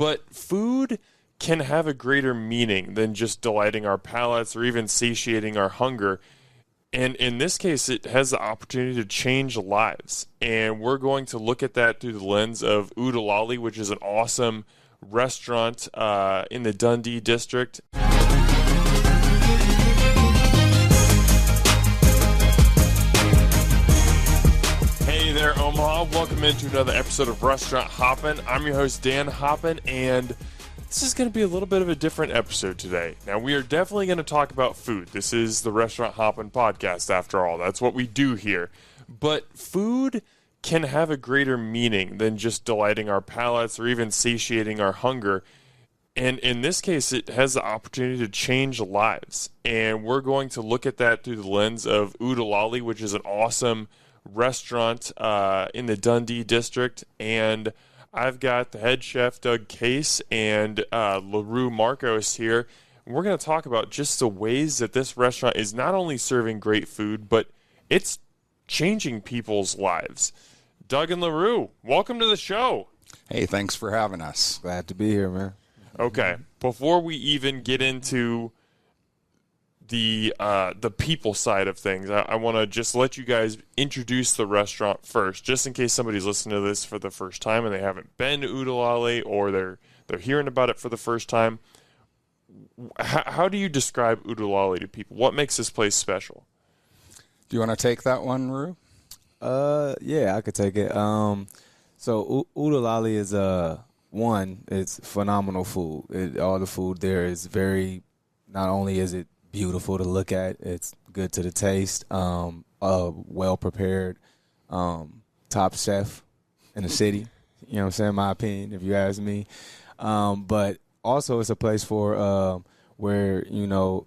But food can have a greater meaning than just delighting our palates or even satiating our hunger. And in this case, it has the opportunity to change lives. And we're going to look at that through the lens of Lally, which is an awesome restaurant in the Dundee district. Hey there, Omaha. Welcome into another episode of Restaurant Hoppen. I'm your host, Dan Hoppen, and this is going to be a little bit of a different episode today. Now, we are definitely going to talk about food. This is the Restaurant Hoppen podcast, after all. That's what we do here. But food can have a greater meaning than just delighting our palates or even satiating our hunger. And in this case, it has the opportunity to change lives. And we're going to look at that through the lens of Lally, which is an awesome restaurant in the Dundee district. And I've got the head chef, Doug Case, and LaRue Marcos here. We're going to talk about just the ways that this restaurant is not only serving great food, but it's changing people's lives. Doug and LaRue, welcome to the show. Hey, thanks for having us. Glad to be here, man. Okay, before we even get into the people side of things, I want to just let you guys introduce the restaurant first, just in case somebody's listening to this for the first time and they haven't been to Lally, or they're hearing about it for the first time. How do you describe Lally to people? What makes this place special? Do you want to take that one, Rue? Yeah, I could take it. So Lally is it's phenomenal food. All the food there is not only is it beautiful to look at, it's good to the taste, well prepared, top chef in the city, you know what I'm saying, my opinion, if you ask me. But also it's a place for where, you know,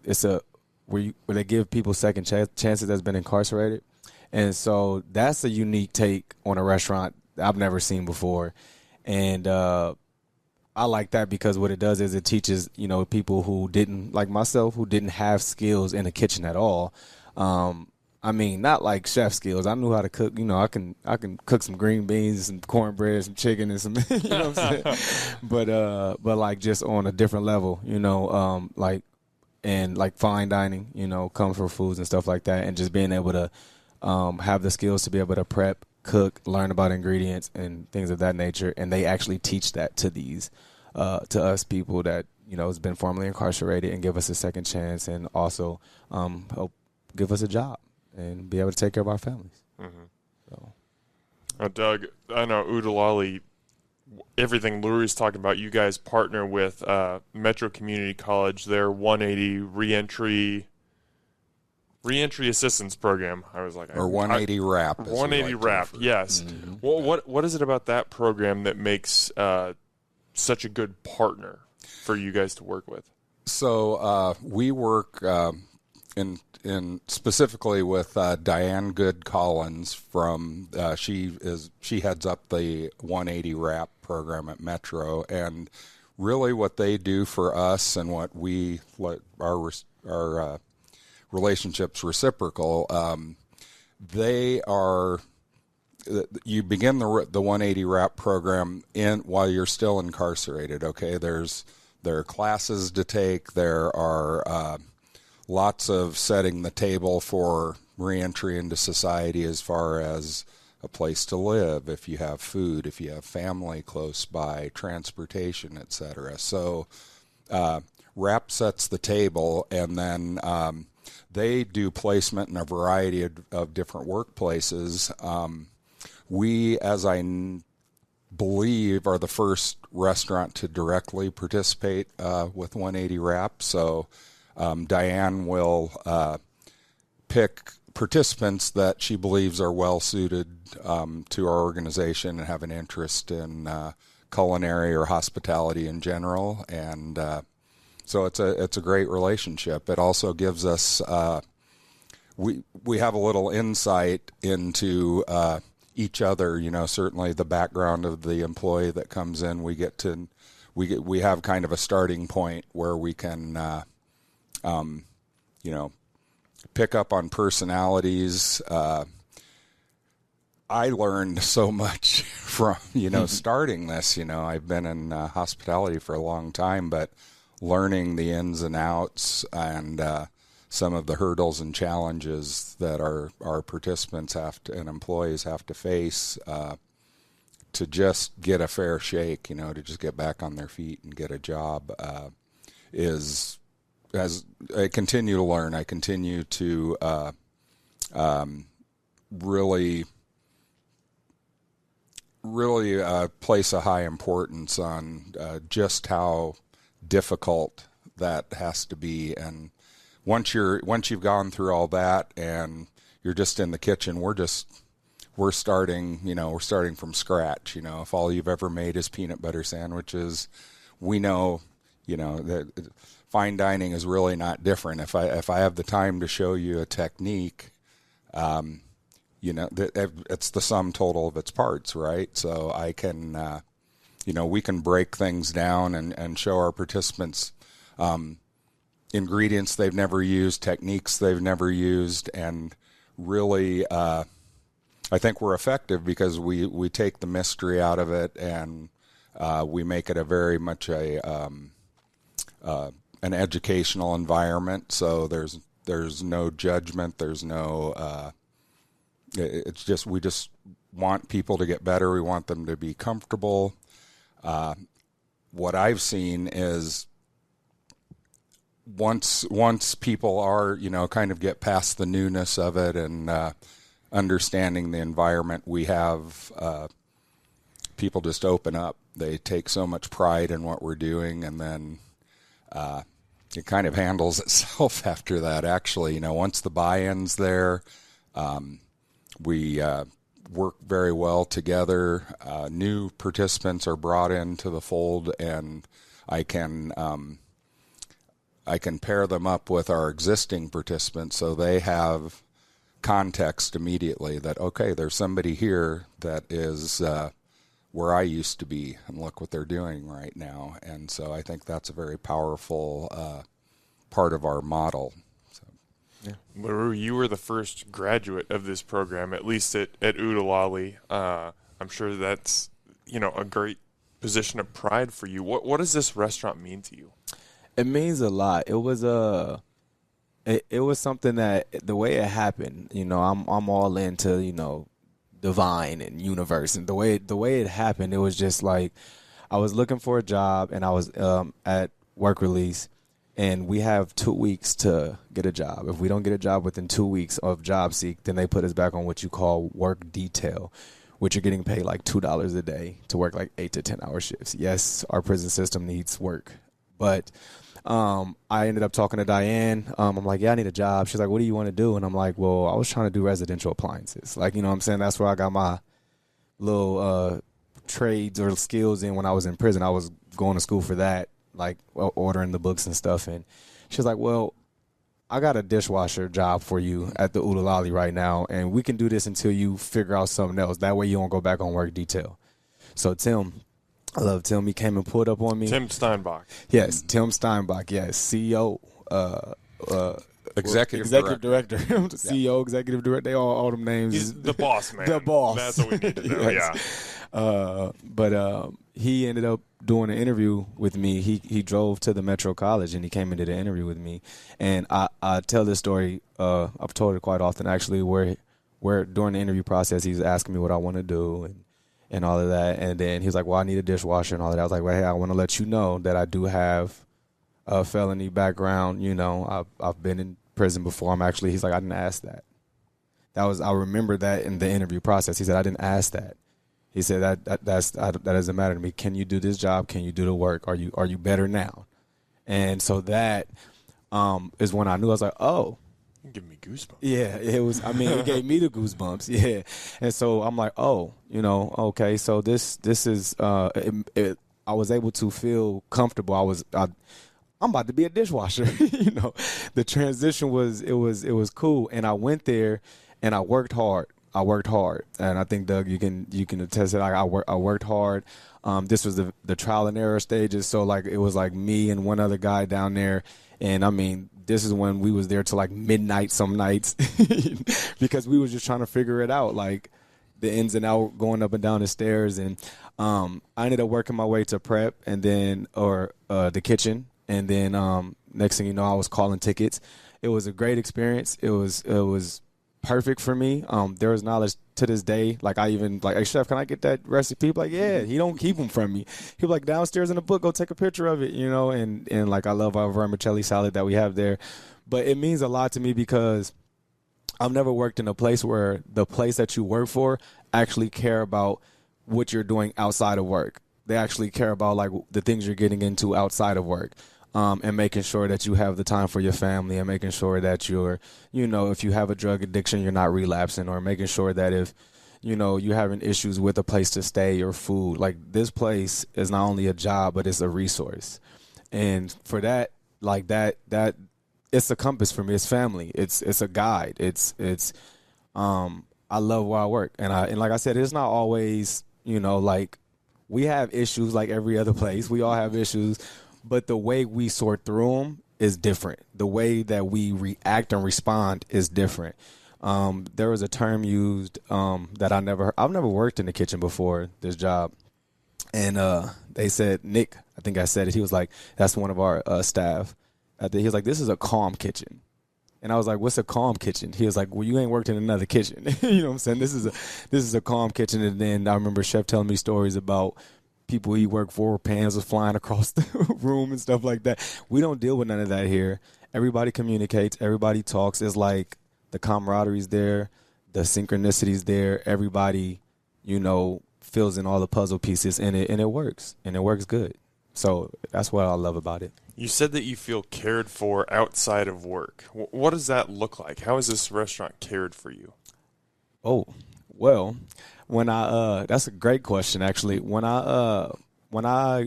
where they give people second chances that's been incarcerated. And so that's a unique take on a restaurant I've never seen before. And I like that because what it does is it teaches, you know, people who didn't, like myself, who didn't have skills in the kitchen at all. I mean, not like chef skills. I knew how to cook. You know, I can cook some green beans, some cornbread, some chicken, and some, you know what I'm saying? But like just on a different level, you know, like fine dining, you know, comfort foods and stuff like that, and just being able to have the skills to be able to prep, cook, learn about ingredients and things of that nature, and they actually teach that to to us people that, you know, has been formerly incarcerated, and give us a second chance, and also help give us a job and be able to take care of our families. Mm-hmm. So, Doug, I know Lally, everything LaRue's talking about, you guys partner with Metro Community College, their 180 Reentry assistance program. I was like, or 180 wrap. 180 wrap. Yes. Mm-hmm. Well, what is it about that program that makes such a good partner for you guys to work with? So we work in specifically with Diane Good Collins from she heads up the 180 wrap program at Metro, and really what they do for us and what we our relationships reciprocal. They are, you begin the 180 wrap program while you're still incarcerated. Okay, there are classes to take. There are lots of setting the table for reentry into society, as far as a place to live, if you have food, if you have family close by, transportation, etc. So wrap sets the table, and then they do placement in a variety of different workplaces. We, as I believe, are the first restaurant to directly participate with 180 wrap. So Diane will pick participants that she believes are well suited to our organization and have an interest in culinary or hospitality in general, and so it's a great relationship. It also gives us we have a little insight into each other. You know, certainly the background of the employee that comes in, we have kind of a starting point where we can you know, pick up on personalities, I learned so much from, starting this. I've been in hospitality for a long time, but learning the ins and outs and some of the hurdles and challenges that our participants and employees have to face to just get a fair shake, to just get back on their feet and get a job is, as I continue to learn, I continue to really place a high importance on just how difficult that has to be. And once you've gone through all that and you're just in the kitchen, we're starting from scratch. If all you've ever made is peanut butter sandwiches, we know that fine dining is really not different. If I have the time to show you a technique, it's the sum total of its parts, right? So I can, we can break things down and show our participants ingredients they've never used, techniques they've never used, and really, I think we're effective because we take the mystery out of it and we make it a very much an educational environment. So there's no judgment, there's no. It's just we just want people to get better. We want them to be comfortable. What I've seen is once people are kind of get past the newness of it and understanding the environment we have, people just open up. They take so much pride in what we're doing, and then it kind of handles itself after that. Actually, once the buy-in's there. We work very well together. New participants are brought into the fold, and I can pair them up with our existing participants so they have context immediately that, okay, there's somebody here that is where I used to be, and look what they're doing right now. And so I think that's a very powerful part of our model. Yeah. LaRue, you were the first graduate of this program, at least at Lally. I'm sure that's a great position of pride for you. What does this restaurant mean to you? It means a lot. It was it was something that the way it happened. I'm all into divine and universe, and the way it happened, it was just like I was looking for a job, and I was at work release. And we have 2 weeks to get a job. If we don't get a job within 2 weeks of job seek, then they put us back on what you call work detail, which you're getting paid like $2 a day to work like 8 to 10 hour shifts. Yes, our prison system needs work. But I ended up talking to Diane. I'm like, yeah, I need a job. She's like, what do you want to do? And I'm like, well, I was trying to do residential appliances. Like, what I'm saying? That's where I got my little trades or skills in when I was in prison. I was going to school for that. Like ordering the books and stuff, and she's like, well, I got a dishwasher job for you at the Lally right now, and we can do this until you figure out something else. That way you won't go back on work detail. So Tim, I love Tim. He came and pulled up on me. Tim Steinbach. Yes, Tim Steinbach, yes, CEO, executive director. CEO, executive director, they all them names. He's the boss, man. The boss. That's what we need to know, yes. But he ended up doing an interview with me. He drove to the Metro College, and he came and did an interview with me. And I tell this story, I've told it quite often, actually, where during the interview process, he's asking me what I want to do and all of that. And then he was like, well, I need a dishwasher and all of that. I was like, well, hey, I want to let you know that I do have a felony background. I've been in prison before. He's like, I didn't ask that. I remember that in the interview process. He said, I didn't ask that. He said that doesn't matter to me. Can you do this job? Can you do the work? Are you better now? And so that is when I knew. I was like, oh, give me goosebumps. Yeah, it was. It gave me the goosebumps. Yeah, and so I'm like, oh, okay. So this is. I was able to feel comfortable. I'm about to be a dishwasher. The transition was cool, and I went there and I worked hard. And I think, Doug, you can attest that I worked hard. This was the trial and error stages, so like it was like me and one other guy down there, and this is when we was there till like midnight some nights because we was just trying to figure it out. Like the ins and out going up and down the stairs. And I ended up working my way to prep and then the kitchen. And then next thing you know, I was calling tickets. It was a great experience. It was perfect for me. There was knowledge to this day. Like I even like, hey chef, can I get that recipe? Like, yeah, he don't keep them from me. He was like, downstairs in the book, go take a picture of it, you know. And like I love our vermicelli salad that we have there. But it means a lot to me because I've never worked in a place where the place that you work for actually care about what you're doing outside of work. They actually care about like the things you're getting into outside of work. And making sure that you have the time for your family and making sure that you're, you know, if you have a drug addiction, you're not relapsing, or making sure that if, you know, you're having issues with a place to stay or food, like this place is not only a job, but it's a resource. And for that, like that it's a compass for me. It's family. It's a guide. I love where I work. And like I said, it's not always, you know, like we have issues like every other place. We all have issues. But the way we sort through them is different. The way that we react and respond is different. There was a term used that I've never worked in the kitchen before this job. And they said, Nick, I think I said it. He was like, that's one of our staff. He was like, this is a calm kitchen. And I was like, what's a calm kitchen? He was like, well, you ain't worked in another kitchen. You know what I'm saying? This is a calm kitchen. And then I remember Chef telling me stories about people he worked for, pans was flying across the room and stuff like that. We don't deal with none of that here. Everybody communicates. Everybody talks. It's like the camaraderie's there. The synchronicity's there. Everybody, you know, fills in all the puzzle pieces, and it works. And it works good. So that's what I love about it. You said that you feel cared for outside of work. What does that look like? How is this restaurant cared for you? Oh, well, when that's a great question, actually. When I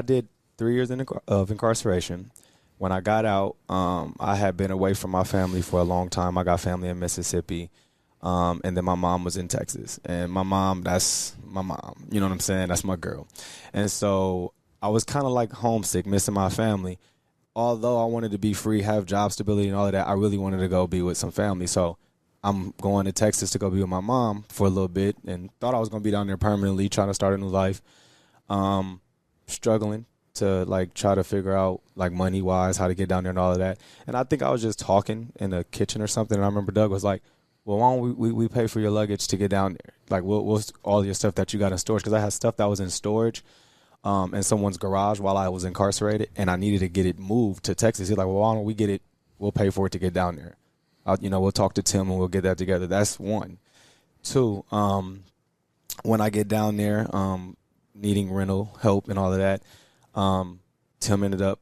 did 3 years of incarceration. When I got out, I had been away from my family for a long time. I got family in Mississippi, and then my mom was in Texas. And my mom, that's my mom. You know what I'm saying? That's my girl. And so I was kind of like homesick, missing my family. Although I wanted to be free, have job stability and all of that, I really wanted to go be with some family. So I'm going to Texas to go be with my mom for a little bit, and thought I was going to be down there permanently, trying to start a new life. Struggling to like try to figure out like money wise how to get down there and all of that. And I think I was just talking in the kitchen or something, and I remember Doug was like, well, why don't we pay for your luggage to get down there? Like, we'll all your stuff that you got in storage, because I had stuff that was in storage in someone's garage while I was incarcerated, and I needed to get it moved to Texas. He's like, well, why don't we get it? We'll pay for it to get down there. We'll talk to Tim and we'll get that together. That's one. Two, when I get down there, needing rental help and all of that, Tim ended up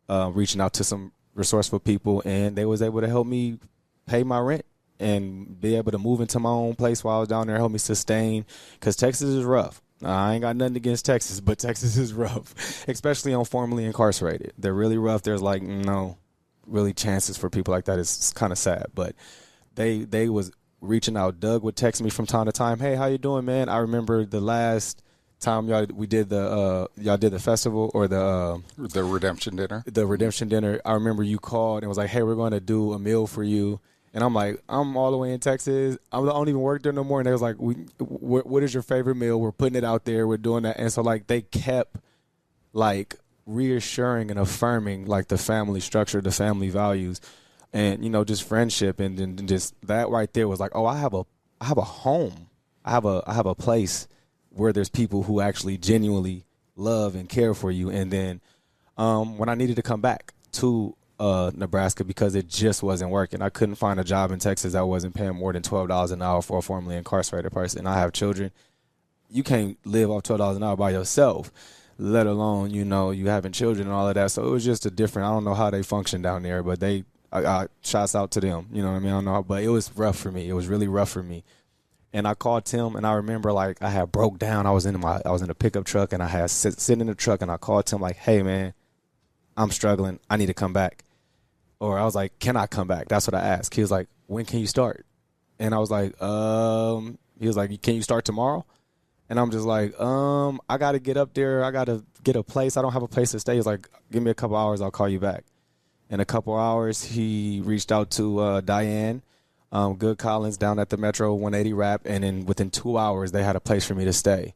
reaching out to some resourceful people, and they was able to help me pay my rent and be able to move into my own place while I was down there, help me sustain, because Texas is rough. I ain't got nothing against Texas, but Texas is rough, especially on formerly incarcerated. They're really rough. There's like no really chances for people like that. It's kind of sad, but they was reaching out. Doug would text me from time to time, hey, how you doing, man? I remember the last time y'all did the festival or the redemption dinner. The redemption dinner. I remember you called and was like, hey, we're going to do a meal for you. And I'm like, I'm all the way in Texas. I don't even work there no more. And they was like, what is your favorite meal? We're putting it out there. We're doing that. And so like they kept like reassuring and affirming like the family structure, the family values, and just friendship, and then just that right there was like, oh, I have a home. I have a place where there's people who actually genuinely love and care for you. And then when I needed to come back to Nebraska because it just wasn't working, I couldn't find a job in Texas that wasn't paying more than $12 an hour for a formerly incarcerated person. I have children. You can't live off $12 an hour by yourself, let alone, you having children and all of that. So it was just a different, I don't know how they function down there, but I shouts out to them. You know what I mean? I don't know, but it was rough for me. It was really rough for me. And I called Tim, and I remember like I had broke down. I was in a pickup truck, and I had sitting in the truck, and I called Tim like, hey man, I'm struggling. I need to come back. Or I was like, can I come back? That's what I asked. He was like, when can you start? And I was like, he was like, can you start tomorrow? And I'm just like, I got to get up there. I got to get a place. I don't have a place to stay. He's like, give me a couple hours. I'll call you back. In a couple hours, he reached out to Diane, Good Collins down at the Metro 180 Rap, and then within 2 hours they had a place for me to stay,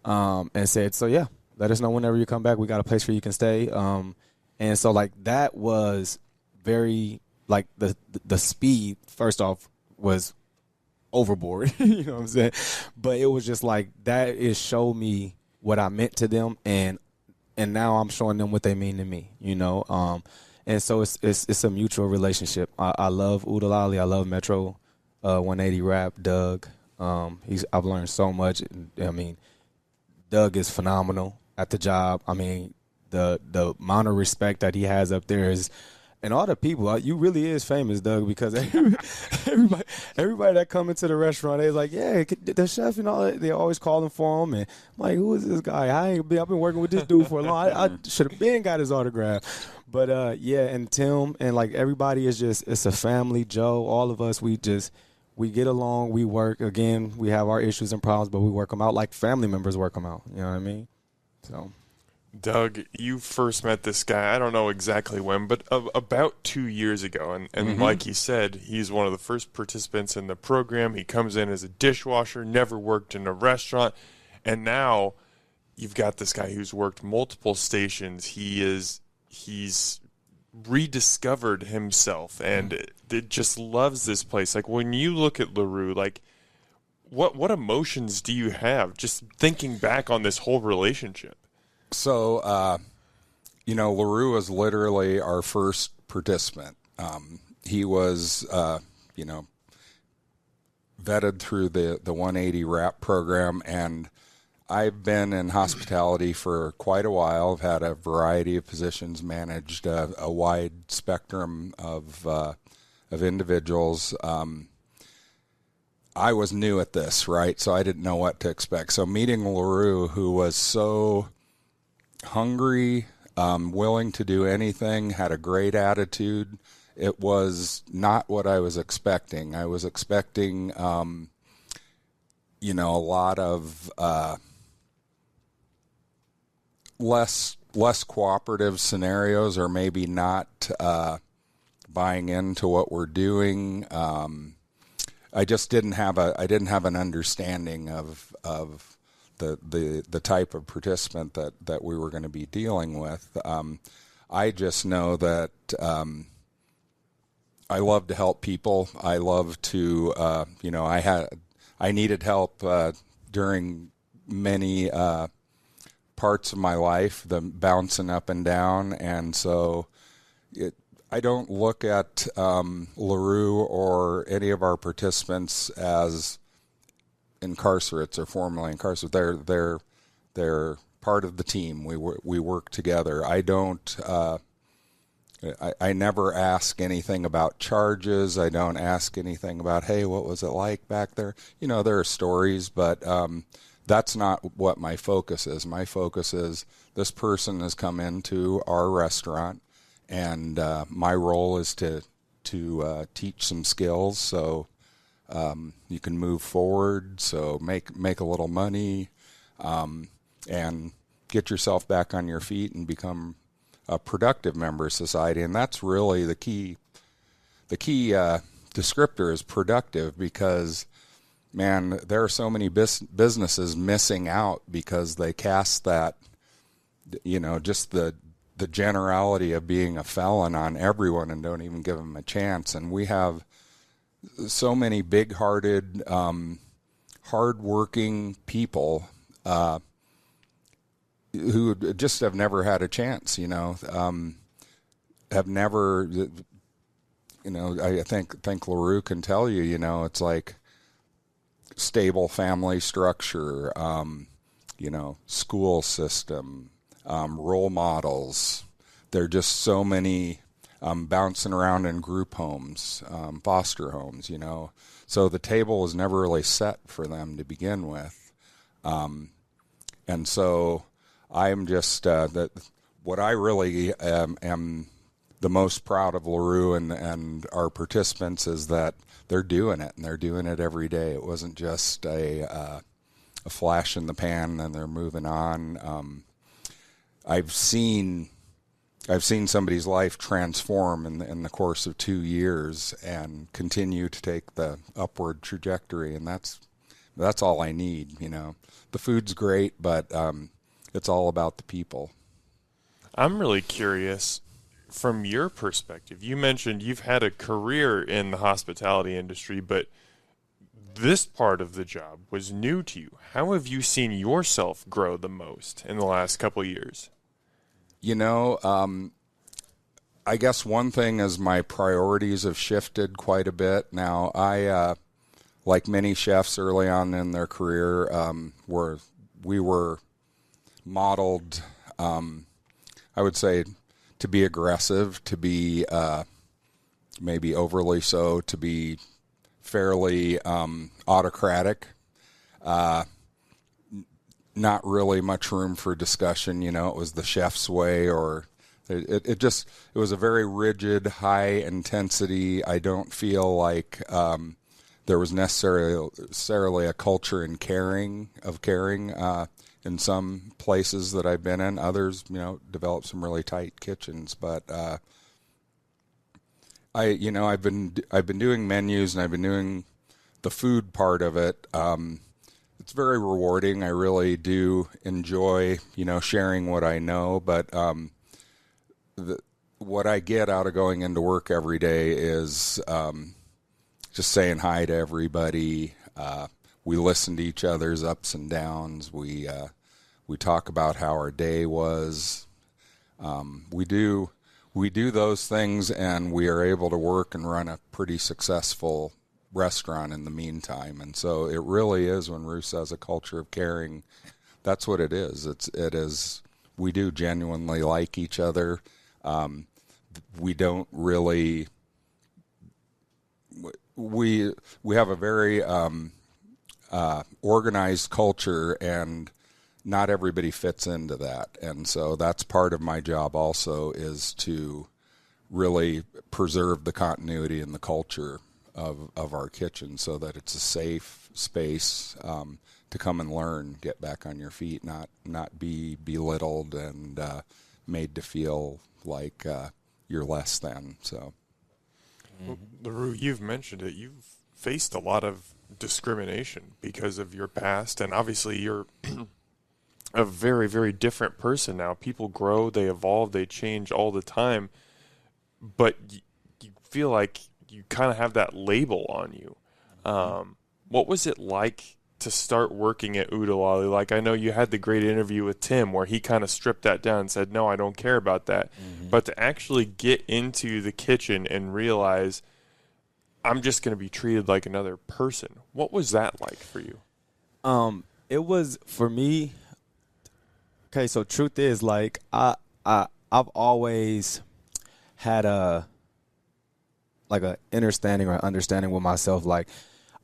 and said, so yeah, let us know whenever you come back. We got a place where you can stay. And so like that was very like the speed first off was overboard, you know what I'm saying? But it was just like that it showed me what I meant to them, and now I'm showing them what they mean to me, you know. And so it's a mutual relationship. I love Uda Lally. I love Metro 180 Rap, Doug. I've learned so much. I mean, Doug is phenomenal at the job. I mean, the amount of respect that he has up there is, and all the people, you really is famous, Doug, because everybody that come into the restaurant, they're like, yeah, the chef and all that, they always calling for him. And I'm like, who is this guy? I've been working with this dude for a long time. I should have been got his autograph. But, yeah, and Tim and, like, everybody is just, it's a family. Joe, all of us, we get along, we work. Again, we have our issues and problems, but we work them out like family members work them out. You know what I mean? So, Doug, you first met this guy, I don't know exactly when, but about 2 years ago. And like he said, he's one of the first participants in the program. He comes in as a dishwasher, never worked in a restaurant. And now you've got this guy who's worked multiple stations. He's rediscovered himself and just loves this place. Like when you look at LaRue, like what emotions do you have just thinking back on this whole relationship? So, LaRue was literally our first participant. He was, vetted through the 180 Rap program, and I've been in hospitality for quite a while. I've had a variety of positions, managed a wide spectrum of individuals. I was new at this, right? So I didn't know what to expect. So meeting LaRue, who was so hungry, willing to do anything, had a great attitude. It was not what I was expecting. I was expecting, a lot of less cooperative scenarios, or maybe not buying into what we're doing. I just didn't have an understanding of the type of participant that we were going to be dealing with. I just know that I love to help people. I love to, I needed help during many parts of my life, the bouncing up and down, and so I don't look at LaRue or any of our participants as incarcerates or formerly incarcerated. They're part of the team. We work together. I don't. I never ask anything about charges. I don't ask anything about, hey, what was it like back there? There are stories, but that's not what my focus is. My focus is this person has come into our restaurant, and my role is to teach some skills so you can move forward, so make a little money, and get yourself back on your feet and become a productive member of society. And that's really the key. The key descriptor is productive, because, man, there are so many businesses missing out because they cast that, just the generality of being a felon on everyone and don't even give them a chance. And we have so many big-hearted, hard-working people who just have never had a chance, have never, I think LaRue can tell you, it's like stable family structure, school system, role models. There are just so many bouncing around in group homes, foster homes, So the table was never really set for them to begin with. And so I'm just, what I really am the most proud of LaRue and our participants is that they're doing it, and they're doing it every day. It wasn't just a flash in the pan and they're moving on. I've seen I've seen somebody's life transform in the course of 2 years and continue to take the upward trajectory, and that's all I need. The food's great, but it's all about the people. I'm really curious from your perspective. You mentioned you've had a career in the hospitality industry, but this part of the job was new to you. How have you seen yourself grow the most in the last couple of years? I guess one thing is my priorities have shifted quite a bit. Now, I, like many chefs early on in their career, we were modeled, I would say, to be aggressive, to be maybe overly so, to be fairly autocratic. Not really much room for discussion. It was the chef's way, or it was a very rigid, high intensity. I don't feel like there was necessarily a culture in caring in some places that I've been in. Others, developed some really tight kitchens, but I've been doing menus, and I've been doing the food part of it. It's very rewarding. I really do enjoy, sharing what I know, but what I get out of going into work every day is just saying hi to everybody. We listen to each other's ups and downs. We talk about how our day was. We do those things, and we are able to work and run a pretty successful restaurant in the meantime. And so it really is, when Rue says a culture of caring, that's what it is. It is. We do genuinely like each other. We don't really. We have a very organized culture, and not everybody fits into that. And so that's part of my job also, is to really preserve the continuity and the culture of our kitchen, so that it's a safe space to come and learn, get back on your feet, not be belittled and made to feel like you're less than. So, LaRue, you've mentioned it. You've faced a lot of discrimination because of your past, and obviously you're a very, very different person now. People grow, they evolve, they change all the time, but you feel like you kind of have that label on you. What was it like to start working at Lally? Like, I know you had the great interview with Tim where he kind of stripped that down and said, no, I don't care about that. Mm-hmm. But to actually get into the kitchen and realize I'm just going to be treated like another person. What was that like for you? It was, for me, okay, so truth is, like, I've always had a understanding with myself. Like,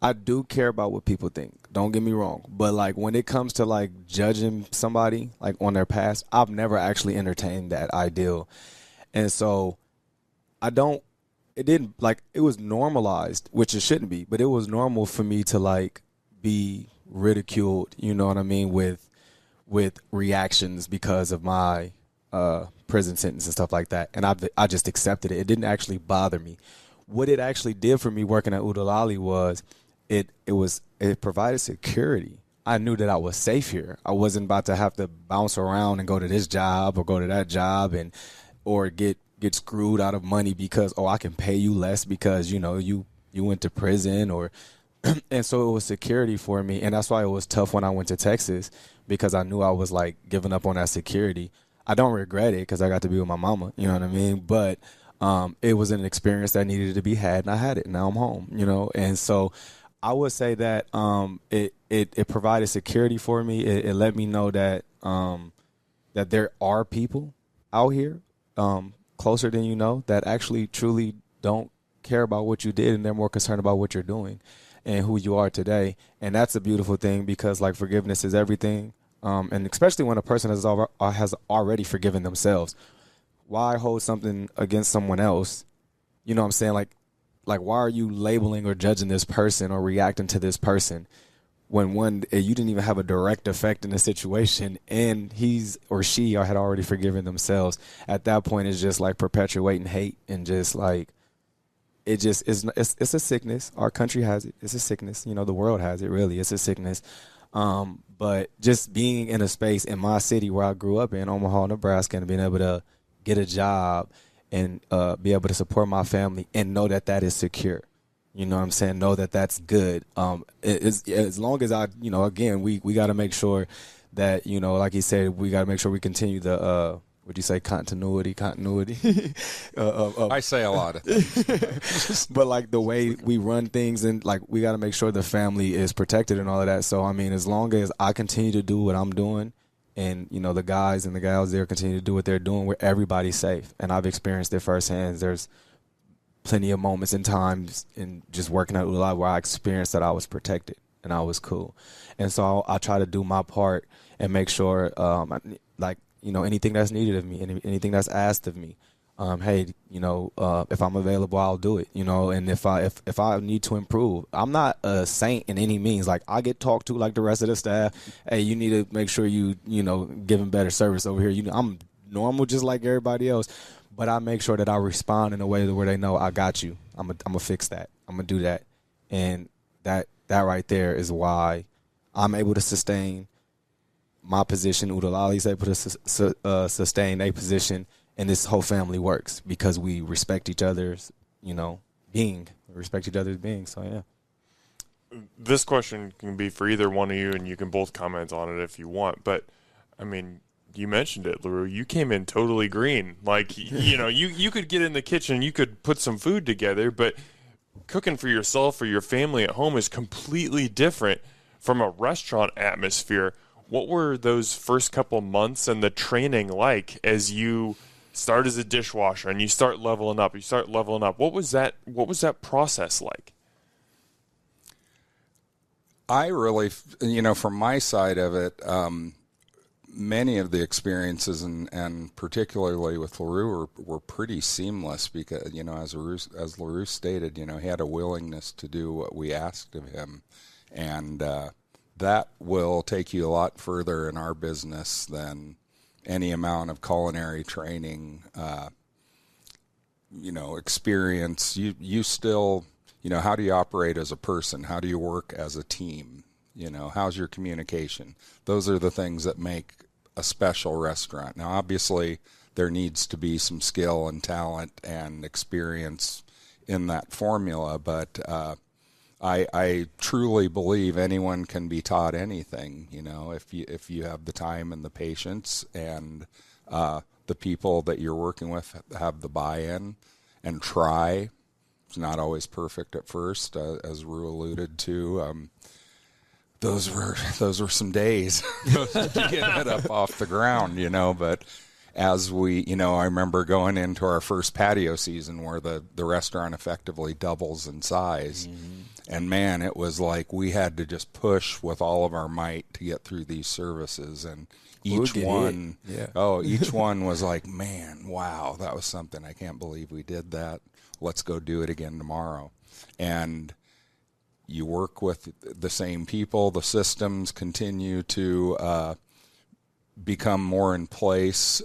I do care about what people think. Don't get me wrong. But, like, when it comes to, like, judging somebody, like, on their past, I've never actually entertained that ideal. And so it was normalized, which it shouldn't be, but it was normal for me to, like, be ridiculed, you know what I mean, with reactions because of my prison sentence and stuff like that. And I just accepted it. It didn't actually bother me. What it actually did for me working at Lally was it provided security. I knew that I was safe here. I wasn't about to have to bounce around and go to this job or go to that job or get screwed out of money because, I can pay you less because, you went to prison and so it was security for me. And that's why it was tough when I went to Texas, because I knew I was, like, giving up on that security. I don't regret it because I got to be with my mama, you know what I mean? But it was an experience that needed to be had, and I had it. Now I'm home, And so I would say that it provided security for me. It let me know that that there are people out here closer than you know that actually truly don't care about what you did, and they're more concerned about what you're doing and who you are today. And that's a beautiful thing, because, like, forgiveness is everything. And especially when a person has already forgiven themselves. Why hold something against someone else? You know what I'm saying? Like why are you labeling or judging this person or reacting to this person when you didn't even have a direct effect in the situation, and he's or she had already forgiven themselves, at that point it's just like perpetuating hate, and just like it just is. It's a sickness. Our country has it. It's a sickness. You know, the world has it. Really, it's a sickness. But just being in a space in my city where I grew up in, Omaha, Nebraska, and being able to get a job and be able to support my family and know that that is secure. You know what I'm saying? Know that that's good. As long as I, you know, again, we got to make sure that, you know, like he said, we got to make sure we continue the, would you say continuity? I say a lot of things. But like the way we run things, and like we got to make sure the family is protected and all of that. So, I mean, as long as I continue to do what I'm doing, and, you know, the guys and the gals there continue to do what they're doing, where everybody's safe. And I've experienced it firsthand. There's plenty of moments and times in just working at Lally where I experienced that I was protected and I was cool. And so I try to do my part and make sure, like, you know, anything that's needed of me, anything that's asked of me, hey, you know, if I'm available, I'll do it, you know. And if I need to improve, I'm not a saint in any means. Like, I get talked to like the rest of the staff. Hey, you need to make sure you know, giving better service over here. You know, I'm normal just like everybody else. But I make sure that I respond in a way where they know I got you. I'm gonna fix that. I'm gonna do that, and that right there is why I'm able to sustain my position. Lali's able to sustain a position, and this whole family works because we respect each other's, you know, respect each other's being. So yeah. This question can be for either one of you, and you can both comment on it if you want. But I mean, you mentioned it, LaRue. You came in totally green. Like, you know, you could get in the kitchen, you could put some food together, but cooking for yourself or your family at home is completely different from a restaurant atmosphere. What were those first couple months and the training like as you start as a dishwasher and you start leveling up? What was that process like? I really, you know, from my side of it, many of the experiences, and particularly with LaRue, were pretty seamless because, you know, as LaRue stated, you know, he had a willingness to do what we asked of him, and that will take you a lot further in our business than any amount of culinary training, you know, experience. You still, you know, how do you operate as a person? How do you work as a team? You know, how's your communication? Those are the things that make a special restaurant. Now, obviously, there needs to be some skill and talent and experience in that formula, but I truly believe anyone can be taught anything, you know, if you have the time and the patience, and the people that you're working with have the buy-in and try. It's not always perfect at first, as Rue alluded to. Those were some days to get it up off the ground, you know. But as we, you know, I remember going into our first patio season where the restaurant effectively doubles in size. Mm-hmm. And man, it was like we had to just push with all of our might to get through these services. And each one was like, man, wow, that was something. I can't believe we did that. Let's go do it again tomorrow. And you work with the same people. The systems continue to become more in place,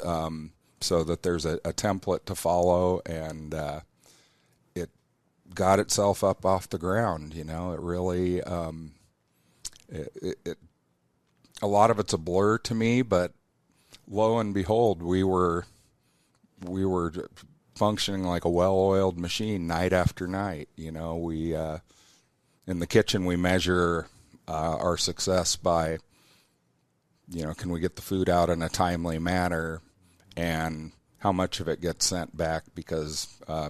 so that there's a template to follow, and it got itself up off the ground. You know, it really, it a lot of it's a blur to me, but lo and behold, we were functioning like a well-oiled machine night after night. You know, we in the kitchen, we measure our success by, you know, can we get the food out in a timely manner, and how much of it gets sent back because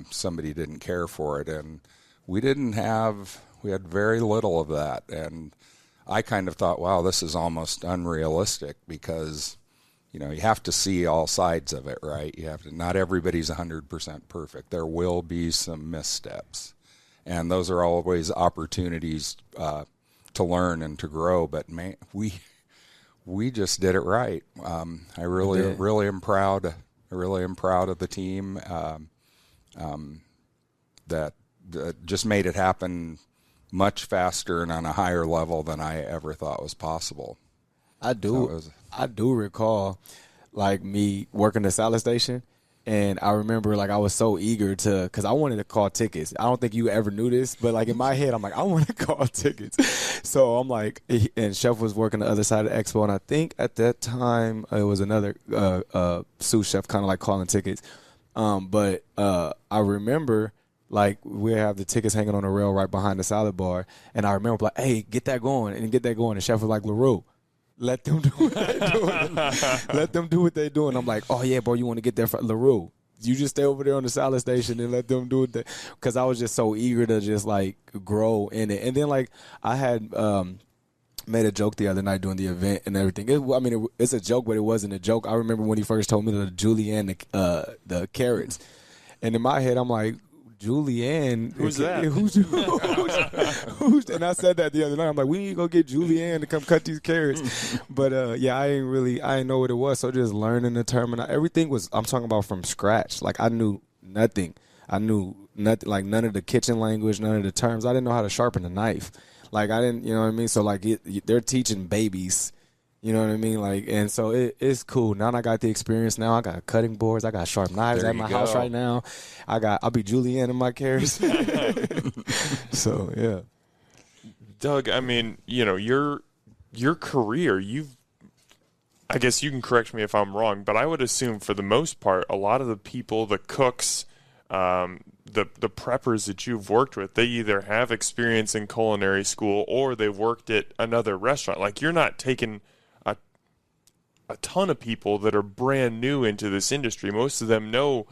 somebody didn't care for it. And we had very little of that. And I kind of thought, wow, this is almost unrealistic because, you know, you have to see all sides of it, right? You have to, not everybody's 100% perfect. There will be some missteps. And those are always opportunities to learn and to grow. But man, we just did it right. I really am proud. I really am proud of the team that just made it happen much faster and on a higher level than I ever thought was possible. I do recall like me working the salad station, and I remember like I was so eager to, because I wanted to call tickets. I don't think you ever knew this, but like in my head, I'm like, I want to call tickets. So I'm like, and Chef was working the other side of the expo, and I think at that time it was another sous chef kind of like calling tickets. But I remember like we have the tickets hanging on the rail right behind the salad bar, and I remember like, hey, get that going. And Chef was like, LaRue, let them do what they're doing. Let them do what they're doing. I'm like, oh yeah, bro, you want to get there for LaRue? You just stay over there on the salad station and let them do it. Because I was just so eager to just like grow in it. And then like I had made a joke the other night during the event and everything. It's a joke, but it wasn't a joke. I remember when he first told me the julienne, the carrots, and in my head I'm like, Julianne, who's that? Who's? And I said that the other night. I'm like, we need to go get Julianne to come cut these carrots. But yeah, I didn't know what it was. So just learning the term, and everything was, I'm talking about from scratch. Like I knew nothing. I knew nothing, like none of the kitchen language, none of the terms. I didn't know how to sharpen a knife. Like I didn't, you know what I mean? So like they're teaching babies. You know what I mean? Like, and so it's cool. Now I got the experience. Now I got cutting boards. I got sharp knives at my house right now. I'll be Julianne in my carrots. So yeah. Doug, I mean, you know, your career, I guess you can correct me if I'm wrong, but I would assume for the most part, a lot of the people, the cooks, the preppers that you've worked with, they either have experience in culinary school or they've worked at another restaurant. Like you're not taking a ton of people that are brand new into this industry. Most of them know,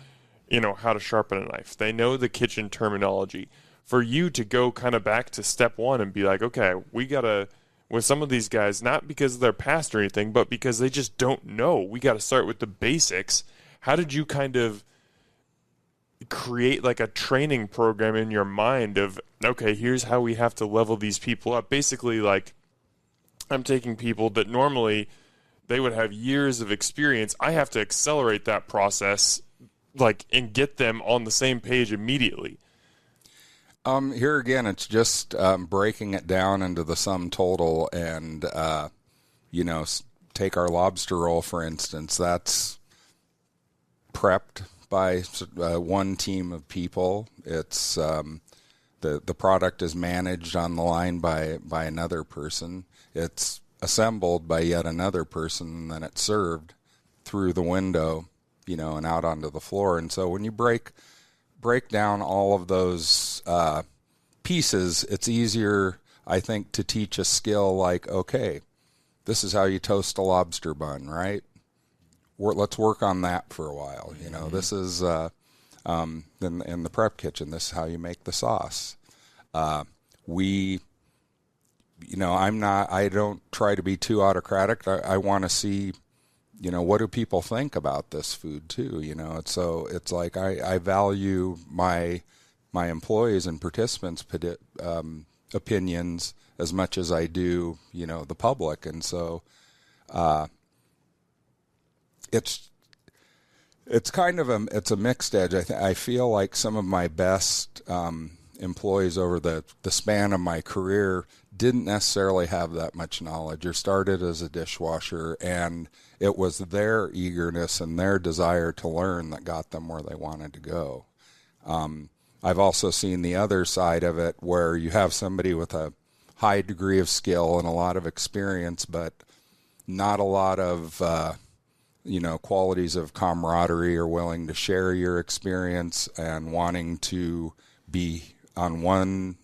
you know, how to sharpen a knife. They know the kitchen terminology. For you to go kind of back to step one and be like, okay, we got to, with some of these guys, not because of their past or anything, but because they just don't know. We got to start with the basics. How did you kind of create like a training program in your mind of, okay, here's how we have to level these people up? Basically, like, I'm taking people that normally they would have years of experience. I have to accelerate that process, like, and get them on the same page immediately. Here again, it's just breaking it down into the sum total, and take our lobster roll for instance. That's prepped by one team of people. It's the product is managed on the line by another person. It's assembled by yet another person, and then it's served through the window, and out onto the floor. And so when you break down all of those pieces, it's easier, I think, to teach a skill like, okay, this is how you toast a lobster bun, right? Let's work on that for a while. This is in the prep kitchen, this is how you make the sauce. I don't try to be too autocratic. I want to see, what do people think about this food too? So it's like I value my employees and participants' opinions as much as I do, the public. And so it's kind of it's a mixed edge. I feel like some of my best employees over the span of my career didn't necessarily have that much knowledge or started as a dishwasher, and it was their eagerness and their desire to learn that got them where they wanted to go. I've also seen the other side of it where you have somebody with a high degree of skill and a lot of experience, but not a lot of qualities of camaraderie or willing to share your experience and wanting to be on one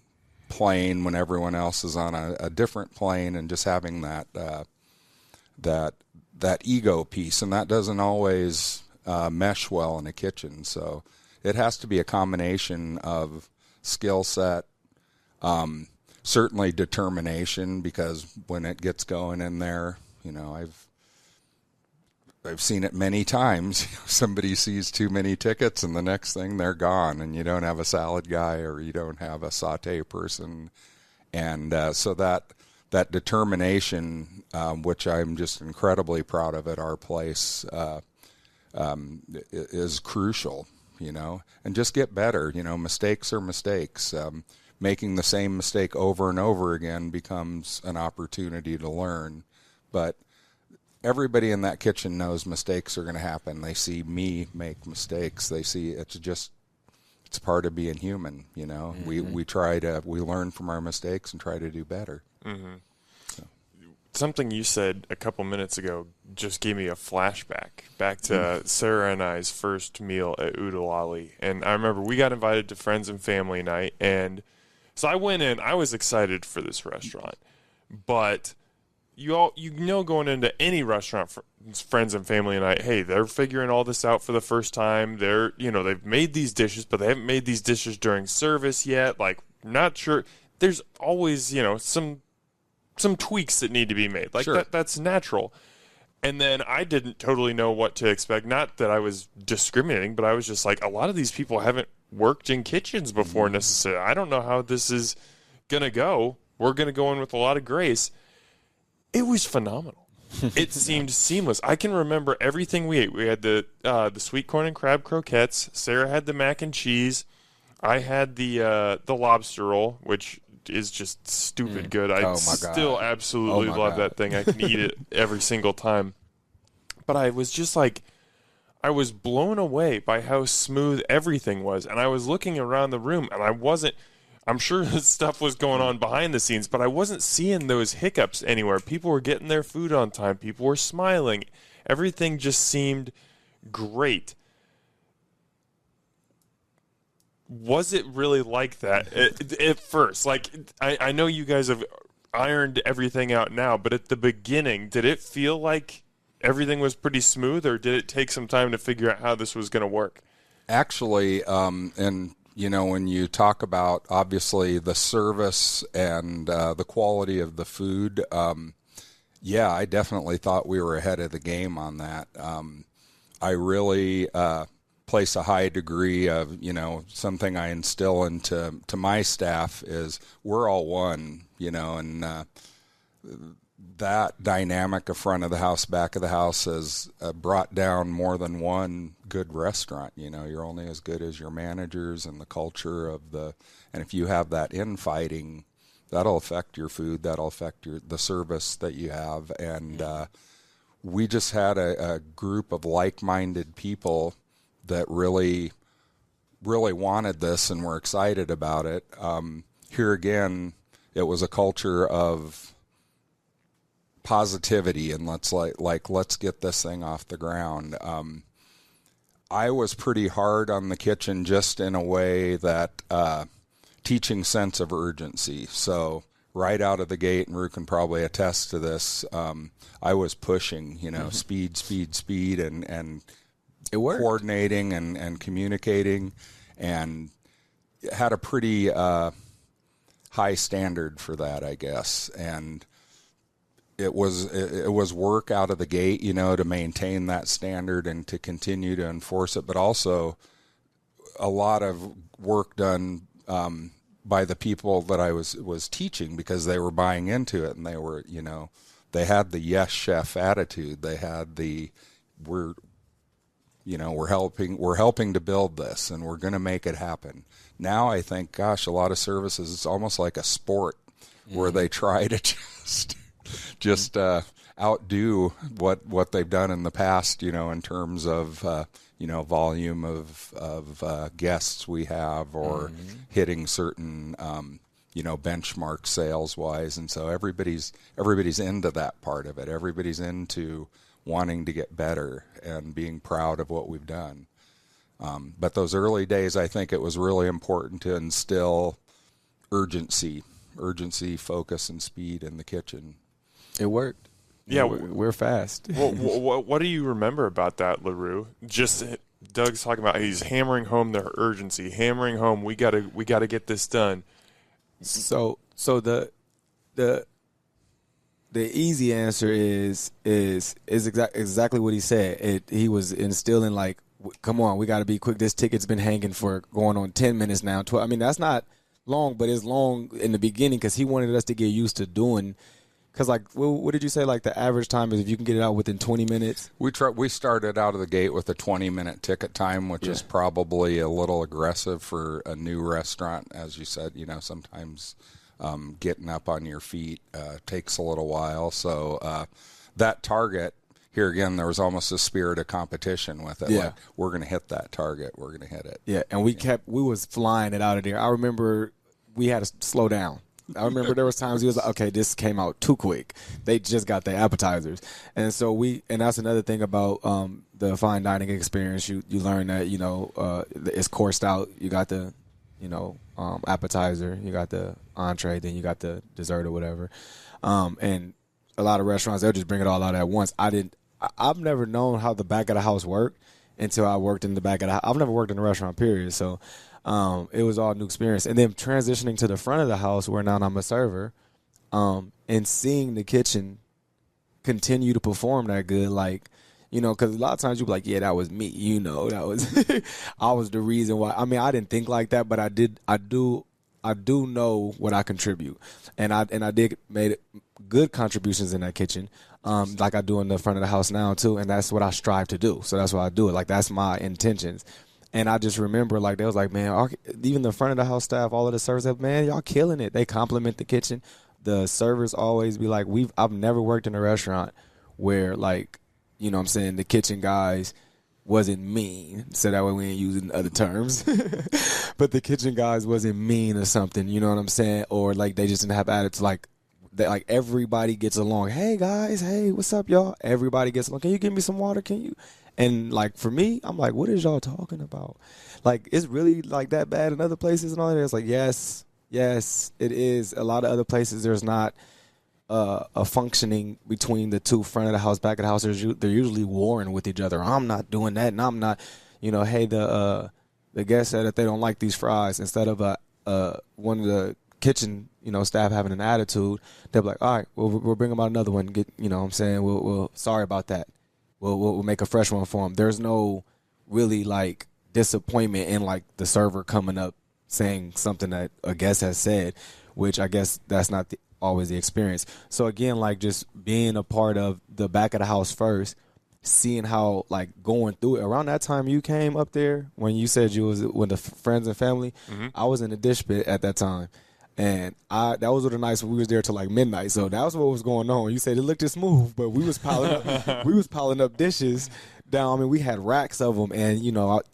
plane when everyone else is on a different plane, and just having that ego piece, and that doesn't always mesh well in a kitchen. So it has to be a combination of skill set, certainly determination, because when it gets going in there, I've seen it many times. Somebody sees too many tickets, and the next thing they're gone, and you don't have a salad guy or you don't have a saute person. And so that determination, which I'm just incredibly proud of at our place, is crucial, and just get better. Mistakes are mistakes. making the same mistake over and over again becomes an opportunity to learn. But everybody in that kitchen knows mistakes are going to happen. They see me make mistakes. They see it's part of being human, you know. Mm-hmm. We learn from our mistakes and try to do better. Mm-hmm. So. Something you said a couple minutes ago just gave me a flashback back to Sarah and I's first meal at Lally. And I remember we got invited to friends and family night, and so I went in. I was excited for this restaurant, but going into any restaurant, friends and family night, hey, they're figuring all this out for the first time. They've made these dishes, but they haven't made these dishes during service yet. Like, not sure. There's always, some tweaks that need to be made. Like, sure. That's natural. And then I didn't totally know what to expect. Not that I was discriminating, but I was just like, a lot of these people haven't worked in kitchens before necessarily. I don't know how this is going to go. We're going to go in with a lot of grace. It was phenomenal. It seemed seamless. I can remember everything we ate. We had the sweet corn and crab croquettes. Sarah had the mac and cheese. I had the lobster roll, which is just stupid good. I still absolutely love that thing. I can eat it every single time. But I was just like, I was blown away by how smooth everything was. And I was looking around the room, and I'm sure stuff was going on behind the scenes, but I wasn't seeing those hiccups anywhere. People were getting their food on time. People were smiling. Everything just seemed great. Was it really like that at first? Like, I know you guys have ironed everything out now, but at the beginning, did it feel like everything was pretty smooth, or did it take some time to figure out how this was going to work? Actually, when you talk about, obviously, the service and the quality of the food, I definitely thought we were ahead of the game on that. I really place a high degree of, something I instill into my staff is we're all one, and that dynamic of front of the house, back of the house has brought down more than one good restaurant. You're only as good as your managers and the culture and if you have that infighting, that'll affect your food, that'll affect the service that you have. And we just had a group of like-minded people that really, really wanted this and were excited about it. Here again, it was a culture of positivity and let's get this thing off the ground. I was pretty hard on the kitchen just in a way that teaching sense of urgency. So right out of the gate, and Rue can probably attest to this, I was pushing, speed, and it worked. Coordinating and communicating, and had a pretty high standard for that, I guess. And it was work out of the gate, to maintain that standard and to continue to enforce it, but also a lot of work done by the people that I was teaching, because they were buying into it, and they were, they had the yes chef attitude. They had we're helping to build this, and we're going to make it happen. Now I think, gosh, a lot of services, it's almost like a sport where they try to just outdo what they've done in the past, in terms of volume of guests we have, or hitting certain benchmark sales wise. And so everybody's into that part of it. Everybody's into wanting to get better and being proud of what we've done. But those early days, I think it was really important to instill urgency, focus, and speed in the kitchen. It worked. Yeah, we're fast. What do you remember about that, LaRue? Just Doug's talking about, he's hammering home the urgency, hammering home, we gotta get this done. So the easy answer is exactly what he said. He was instilling, like, come on, we got to be quick. This ticket's been hanging for going on 10 minutes now. 12. I mean, that's not long, but it's long in the beginning because he wanted us to get used to doing Because, like, what did you say? Like, the average time is if you can get it out within 20 minutes? We started out of the gate with a 20-minute ticket time, which is probably a little aggressive for a new restaurant. As you said, sometimes getting up on your feet takes a little while. So that target, here again, there was almost a spirit of competition with it. Yeah. Like, we're going to hit that target. We're going to hit it. Yeah, and we was flying it out of there. I remember we had to slow down. I remember there was times he was like, okay, this came out too quick. They just got their appetizers. And so and that's another thing about the fine dining experience. You learn that, it's coursed out. You got the, appetizer, you got the entree, then you got the dessert or whatever. And a lot of restaurants, they'll just bring it all out at once. I've never known how the back of the house worked until I worked in the back of the house. I've never worked in a restaurant, period. So it was all a new experience. And then transitioning to the front of the house where now I'm a server, and seeing the kitchen continue to perform that good, like, because a lot of times you be like, yeah, that was me, that was I was the reason why. I mean, I didn't think like that, but I do know what I contribute, and I did made good contributions in that kitchen, like I do in the front of the house now too, and that's what I strive to do. So that's why I do it. Like, that's my intentions. And I just remember, like, they was like, man, even the front of the house staff, all of the servers, man, y'all killing it. They compliment the kitchen. The servers always be like, I've never worked in a restaurant where, like, the kitchen guys wasn't mean. So that way we ain't using other terms. But the kitchen guys wasn't mean or something, you know what I'm saying? Or, like, they just didn't have attitudes. Like everybody gets along. Hey, guys. Hey, what's up, y'all? Everybody gets along. Can you give me some water? Can you? And, like, for me, I'm like, what is y'all talking about? Like, it's really, like, that bad in other places and all that? It's like, yes, it is. A lot of other places, there's not a functioning between the two, front of the house, back of the house. They're usually warring with each other. I'm not doing that, and I'm not, hey, the guest said that they don't like these fries. Instead of one of the kitchen, staff having an attitude, they'll be like, all right, we'll bring them out another one. I'm saying? We'll sorry about that. We'll make a fresh one for them. There's no really, like, disappointment in, like, the server coming up saying something that a guest has said, which I guess that's not always the experience. So, again, like, just being a part of the back of the house first, seeing how, like, going through it. Around that time you came up there, when you said you was with the friends and family, I was in the dish pit at that time. And that was the nights when we was there till like midnight. So that was what was going on. You said it looked smooth, but we was piling up dishes down. I mean, we had racks of them, and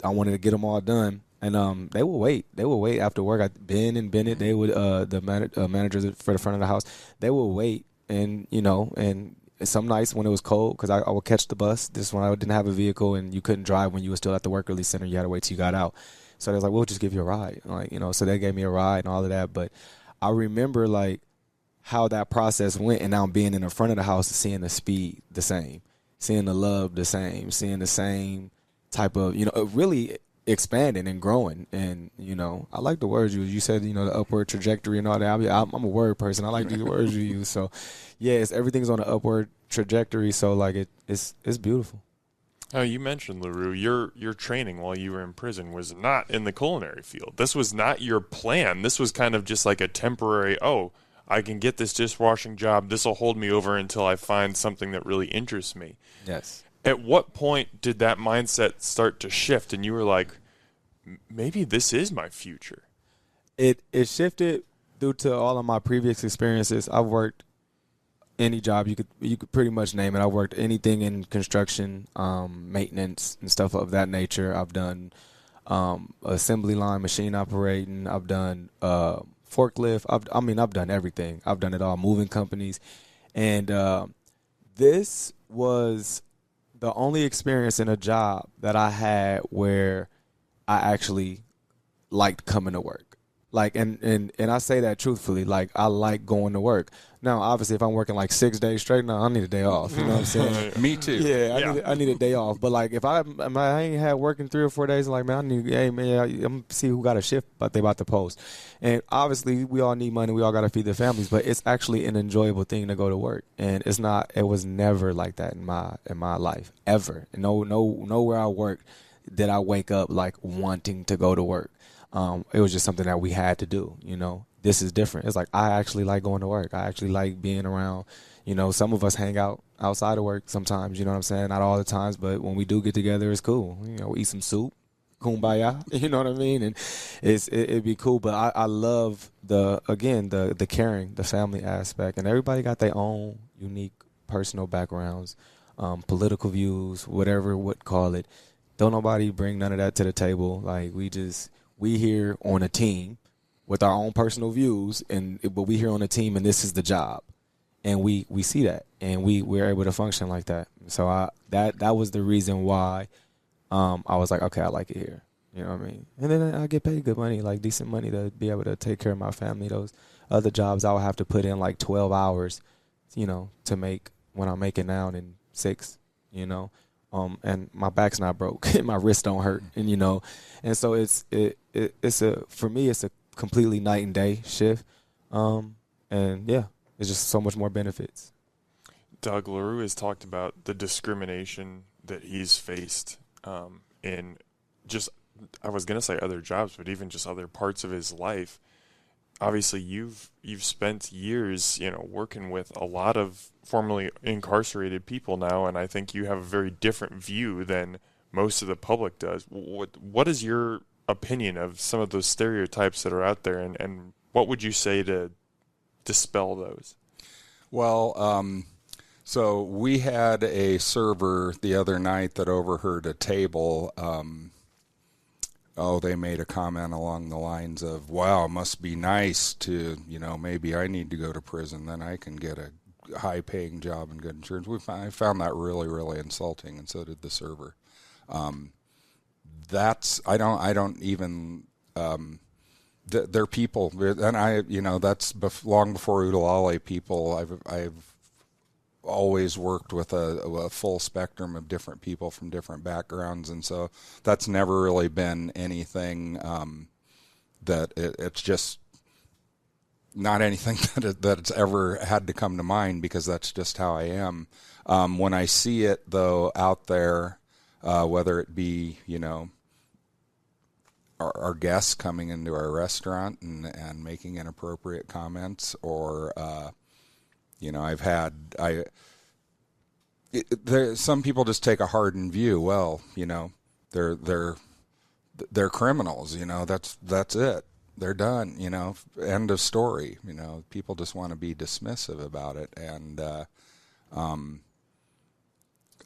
I wanted to get them all done. And they would wait. They would wait after work. Ben and Bennett, they would the managers for the front of the house. They would wait, and and some nights when it was cold, because I would catch the bus. This one I didn't have a vehicle, and you couldn't drive when you were still at the work release center. You had to wait till you got out. So they was like, we'll just give you a ride. Like, so they gave me a ride and all of that. But I remember, like, how that process went, and now being in the front of the house, seeing the speed the same, seeing the love the same, seeing the same type of, really expanding and growing. And, I like the words you said, the upward trajectory and all that. I'm a word person. I like these words you use. So, yes, everything's on an upward trajectory. So, like, it's beautiful. Oh, you mentioned, LaRue, your training while you were in prison was not in the culinary field. This was not your plan. This was kind of just like a temporary, I can get this dishwashing job. This will hold me over until I find something that really interests me. Yes. At what point did that mindset start to shift and you were like, maybe this is my future? It shifted due to all of my previous experiences. I've worked any job you could pretty much name it. I worked anything in construction, maintenance, and stuff of that nature. I've done assembly line, machine operating. I've done forklift. I've done everything. I've done it all. Moving companies, and this was the only experience in a job that I had where I actually liked coming to work. Like, and I say that truthfully, like, I like going to work. Now, obviously, if I'm working like 6 days straight, no, I need a day off. You know what I'm saying? Me too. Yeah, I need a day off. But, like, if I ain't had working 3 or 4 days, like, man, I'm going to see who got a shift, but they about to post. And obviously, we all need money. We all got to feed their families. But it's actually an enjoyable thing to go to work. And it was never like that in my life, ever. Nowhere I worked did I wake up, like, wanting to go to work. It was just something that we had to do, this is different. It's like, I actually like going to work. I actually like being around, some of us hang out outside of work sometimes, you know what I'm saying? Not all the times, but when we do get together, it's cool. Eat some soup, kumbaya, you know what I mean? And it'd be cool. But I love the caring, the family aspect. And everybody got their own unique personal backgrounds, political views, whatever would call it. Don't nobody bring none of that to the table. Like, we here on a team with our own personal views, but we here on a team, and this is the job. And we see that, and we're able to function like that. So that was the reason why I was like, okay, I like it here. You know what I mean? And then I get paid good money, like decent money, to be able to take care of my family. Those other jobs, I would have to put in like 12 hours, to make what I'm making now in 6, and my back's not broke and my wrist don't hurt, and so it's for me, it's a completely night and day shift. And yeah, it's just so much more benefits. Doug, LaRue has talked about the discrimination that he's faced in just, I was going to say other jobs, but even just other parts of his life. Obviously, you've spent years, working with a lot of formerly incarcerated people now, and I think you have a very different view than most of the public does. What is your opinion of some of those stereotypes that are out there, and what would you say to dispel those? Well, so we had a server the other night that overheard a table. They made a comment along the lines of, wow, it must be nice to, maybe I need to go to prison, then I can get a high-paying job and good insurance. I found that really, really insulting, and so did the server. I don't even, they're people, and that's long before Lally people. I've always worked with a full spectrum of different people from different backgrounds, and so that's never really been anything that it's just not anything that it's ever had to come to mind, because that's just how I am. When I see it though out there, whether it be our guests coming into our restaurant and making inappropriate comments, or some people just take a hardened view. Well, they're criminals. That's it. They're done. End of story. People just want to be dismissive about it, and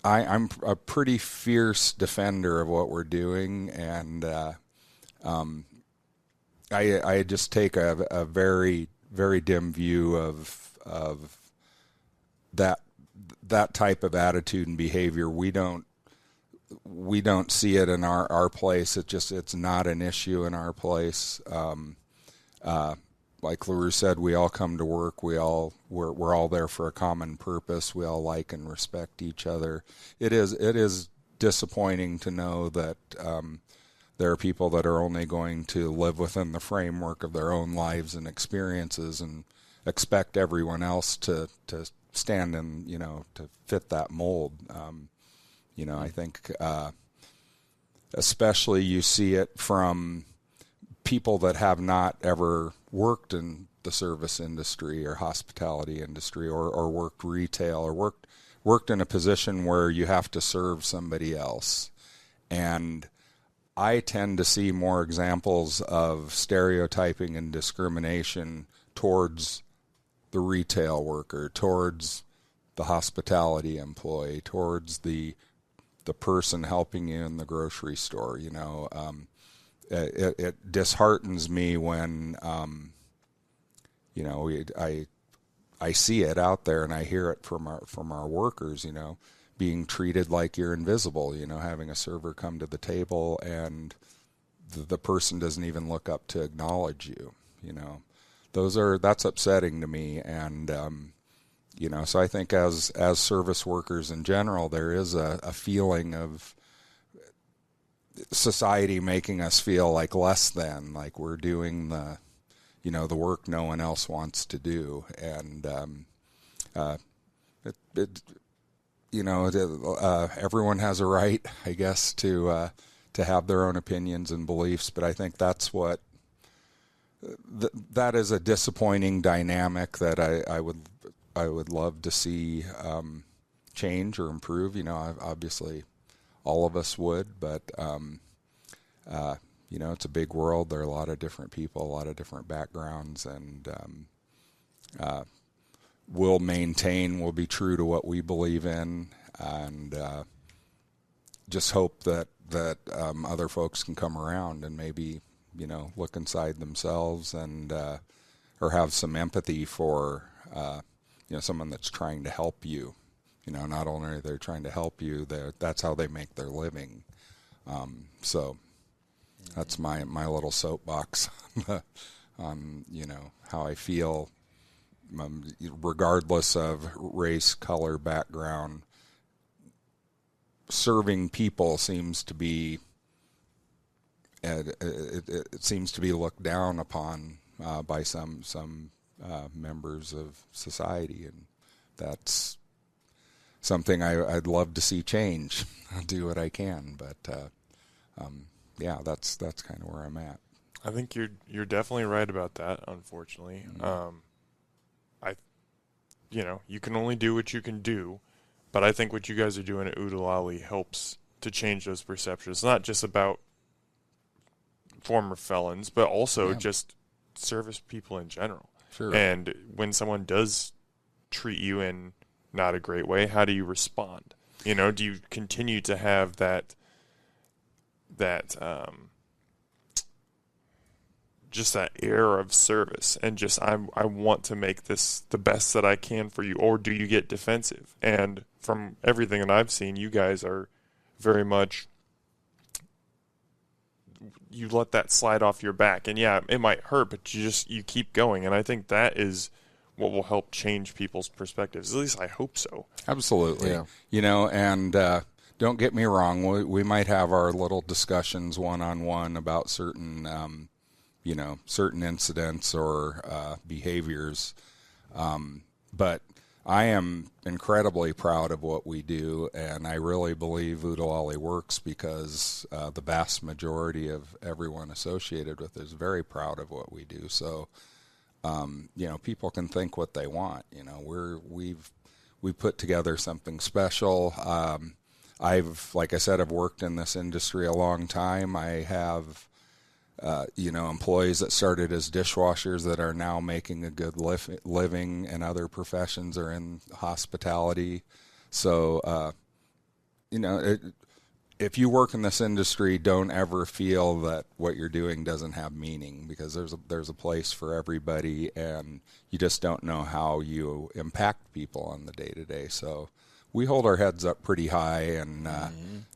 I'm a pretty fierce defender of what we're doing, and I just take a very, very dim view of that type of attitude and behavior. We don't see it in our place. It's not an issue in our place. Like LaRue said, we all come to work. We're all there for a common purpose. We all like and respect each other. It is disappointing to know that there are people that are only going to live within the framework of their own lives and experiences, and expect everyone else to stand in, to fit that mold. I think especially you see it from people that have not ever worked in the service industry or hospitality industry, or worked retail, or worked in a position where you have to serve somebody else. And I tend to see more examples of stereotyping and discrimination towards the retail worker, towards the hospitality employee, towards the person helping you in the grocery store. It disheartens me when I see it out there, and I hear it from our workers, being treated like you're invisible, having a server come to the table and the person doesn't even look up to acknowledge you. That's upsetting to me, and so I think as service workers in general, there is a feeling of society making us feel like less than, like we're doing the work no one else wants to do, and everyone has a right, I guess, to have their own opinions and beliefs, but I think that's what that is a disappointing dynamic that I would love to see change or improve. Obviously all of us would, but it's a big world. There are a lot of different people, a lot of different backgrounds, and we'll be true to what we believe in, and just hope that other folks can come around and maybe look inside themselves and or have some empathy for someone that's trying to help you. Not only are they trying to help you, that's how they make their living. So that's my little soapbox on how I feel, regardless of race, color, background. Serving people seems to be it seems to be looked down upon by some members of society, and that's something I'd love to see change. I'll do what I can, but that's kind of where I'm at. I think you're definitely right about that. Unfortunately, you can only do what you can do, but I think what you guys are doing at Lally helps to change those perceptions. It's not just about former felons, but also just service people in general. Sure. And when someone does treat you in not a great way, how do you respond? Do you continue to have that just that air of service and just I want to make this the best that I can for you, or do you get defensive? And from everything that I've seen, you guys are very much, you let that slide off your back, and yeah, it might hurt, but you keep going, and I think that is what will help change people's perspectives. At least I hope so. Absolutely. Yeah. And don't get me wrong, we might have our little discussions one-on-one about certain certain incidents or behaviors, but I am incredibly proud of what we do, and I really believe Lally works because the vast majority of everyone associated with it is very proud of what we do. So, people can think what they want. We've put together something special. Like I said, I've worked in this industry a long time. I have employees that started as dishwashers that are now making a good living in other professions or in hospitality. So, if you work in this industry, don't ever feel that what you're doing doesn't have meaning, because there's a place for everybody, and you just don't know how you impact people on the day-to-day. So we hold our heads up pretty high and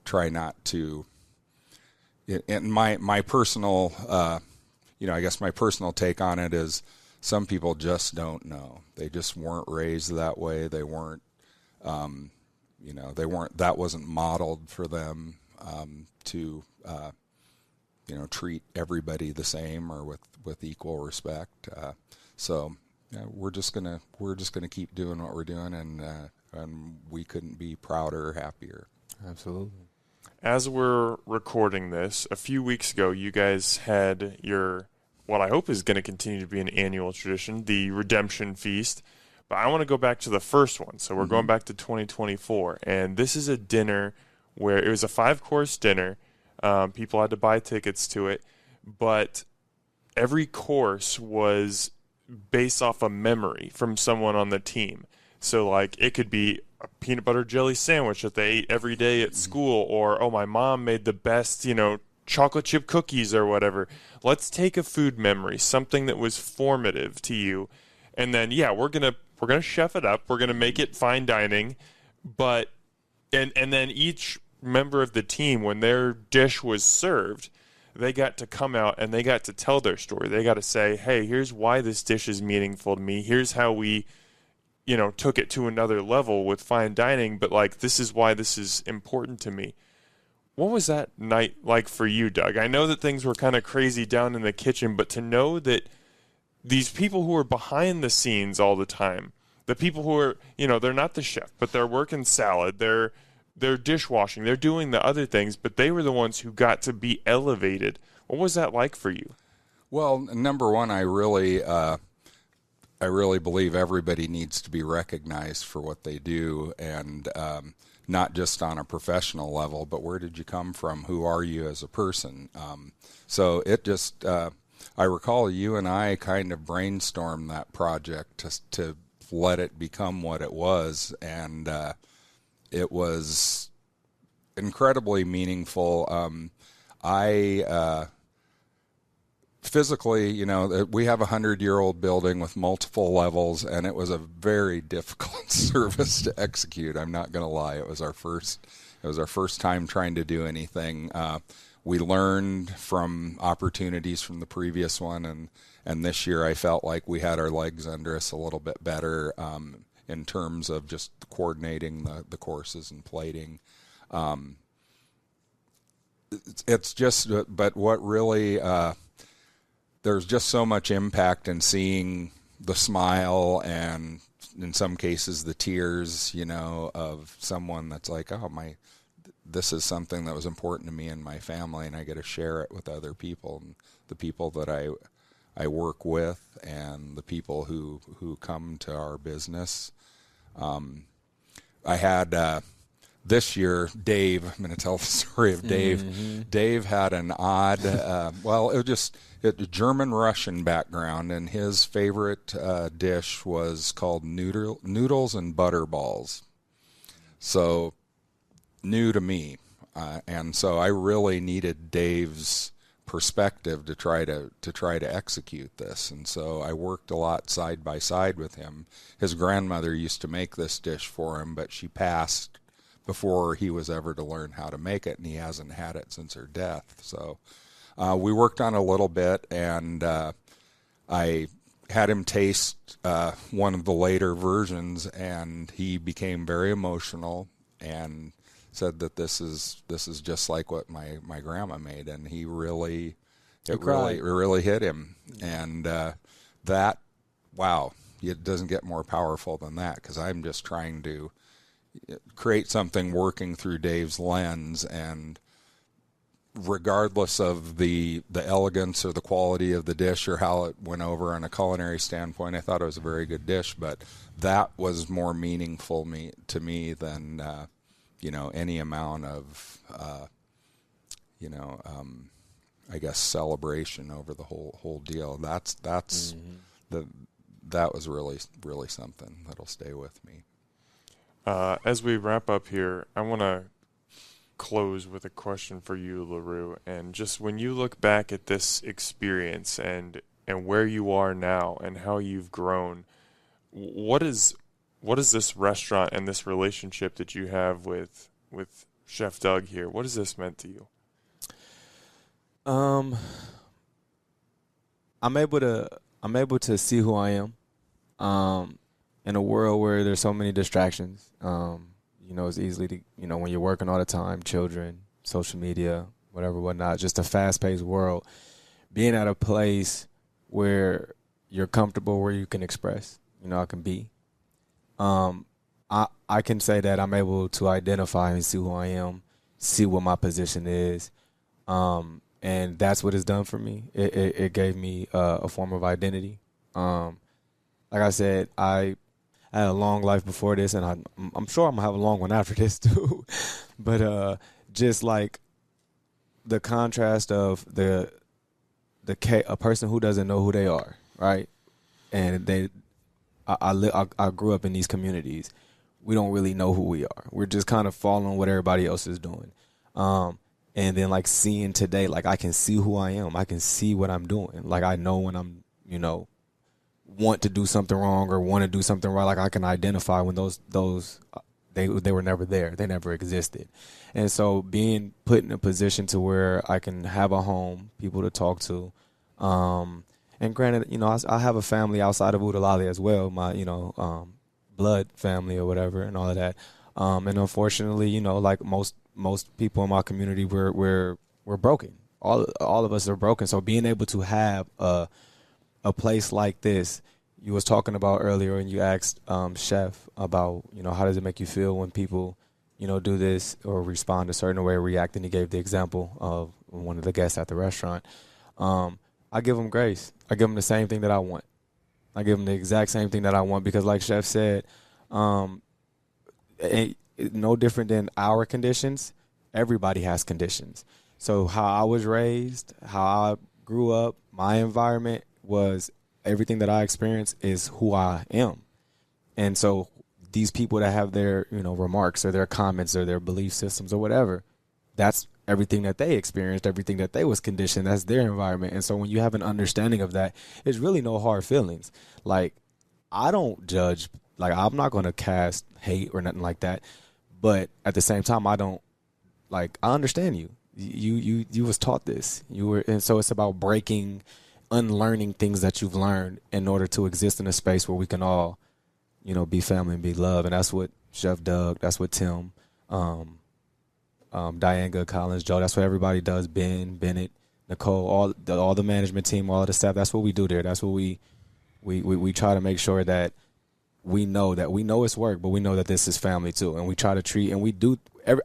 try not to. And my personal, I guess my personal take on it is some people just don't know. They just weren't raised that way. They weren't, that wasn't modeled for them to, treat everybody the same or with equal respect. So we're just gonna keep doing what we're doing, and we couldn't be prouder or happier. Absolutely. As we're recording this, a few weeks ago, you guys had your, what I hope is going to continue to be an annual tradition, the Redemption Feast. But I want to go back to the first one. So we're going back to 2024. And this is a dinner where it was a 5-course dinner. People had to buy tickets to it. But every course was based off a memory from someone on the team. So, like, it could be a peanut butter jelly sandwich that they ate every day at school, or, oh, my mom made the best, chocolate chip cookies or whatever. Let's take a food memory, something that was formative to you, and then, we're gonna chef it up. We're gonna make it fine dining, but and then each member of the team, when their dish was served, they got to come out and they got to tell their story. They got to say, hey, here's why this dish is meaningful to me. Here's how we took it to another level with fine dining, but this is why this is important to me. What was that night like for you, Doug? I know that things were kind of crazy down in the kitchen, but to know that these people who are behind the scenes all the time, the people who are, they're not the chef, but they're working salad, they're dishwashing, they're doing the other things, but they were the ones who got to be elevated. What was that like for you? Well, number one, I really believe everybody needs to be recognized for what they do, and not just on a professional level, but where did you come from? Who are you as a person? So it just, I recall you and I kind of brainstormed that project to let it become what it was, and it was incredibly meaningful. Physically, we have a 100-year-old building with multiple levels, and it was a very difficult service to execute. I'm not going to lie; it was our first time trying to do anything. We learned from opportunities from the previous one, and this year I felt like we had our legs under us a little bit better in terms of just coordinating the courses and plating. It's just, but what really. There's just so much impact in seeing the smile and in some cases the tears, of someone that's like, oh, this is something that was important to me and my family, and I get to share it with other people, and the people that I work with and the people who come to our business. I had this year, Dave, I'm going to tell the story of Dave. Mm-hmm. Dave had an odd, German-Russian background, and his favorite dish was called noodles and butter balls. So, new to me. And so I really needed Dave's perspective to try to execute this. And so I worked a lot side by side with him. His grandmother used to make this dish for him, but she passed before he was ever to learn how to make it, and he hasn't had it since her death. So we worked on it a little bit, and I had him taste one of the later versions, and he became very emotional and said that this is just like what my grandma made, and it really hit him. And that, wow, it doesn't get more powerful than that, because I'm just trying to create something working through Dave's lens, and regardless of the elegance or the quality of the dish or how it went over on a culinary standpoint, I thought it was a very good dish, but that was more meaningful to me than any amount of I guess celebration over the whole deal. That's mm-hmm. That was really something that'll stay with me. As we wrap up here, I want to close with a question for you, LaRue. And just when you look back at this experience and where you are now and how you've grown, what is this restaurant and this relationship that you have with Chef Doug here? What has this meant to you? I'm able to see who I am. In a world where there's so many distractions, it's easily to, when you're working all the time, children, social media, whatnot, just a fast-paced world, being at a place where you're comfortable, where you can express, I can be. I can say that I'm able to identify and see who I am, see what my position is, and that's what it's done for me. It gave me a form of identity. Like I said, I had a long life before this, and I'm sure I'm going to have a long one after this too. But just like the contrast of a person who doesn't know who they are, right? And I grew up in these communities. We don't really know who we are. We're just kind of following what everybody else is doing. And then like seeing today, like I can see who I am. I can see what I'm doing. Like I know when I'm, want to do something wrong or want to do something right. Like I can identify when those they were never there. They never existed. And so being put in a position to where I can have a home, people to talk to. And granted, I have a family outside of Lally as well, my, blood family or whatever and all of that. And unfortunately, like most people in my community, we're broken. All of us are broken. So being able to have a place like this, you was talking about earlier, and you asked Chef about, how does it make you feel when people, do this or respond a certain way or react, and he gave the example of one of the guests at the restaurant. I I give them grace. I give them the same thing that I want. I give them the exact same thing that I want because, like Chef said, no different than our conditions. Everybody has conditions. So how I was raised, how I grew up, my environment was everything that I experienced is who I am. And so these people that have their, remarks or their comments or their belief systems or whatever, that's everything that they experienced, everything that they was conditioned. That's their environment. And so when you have an understanding of that, it's really no hard feelings. Like, I don't judge. Like, I'm not going to cast hate or nothing like that. But at the same time, I don't, like, I understand you. You was taught this. And so it's about unlearning things that you've learned in order to exist in a space where we can all, be family and be love. And that's what Chef Doug, that's what Tim, Diane Good Collins, Joe, that's what everybody does. Ben, Bennett, Nicole, all the management team, all of the staff. That's what we do there. That's what we try to make sure that we know it's work, but we know that this is family too. And we try to treat, and we do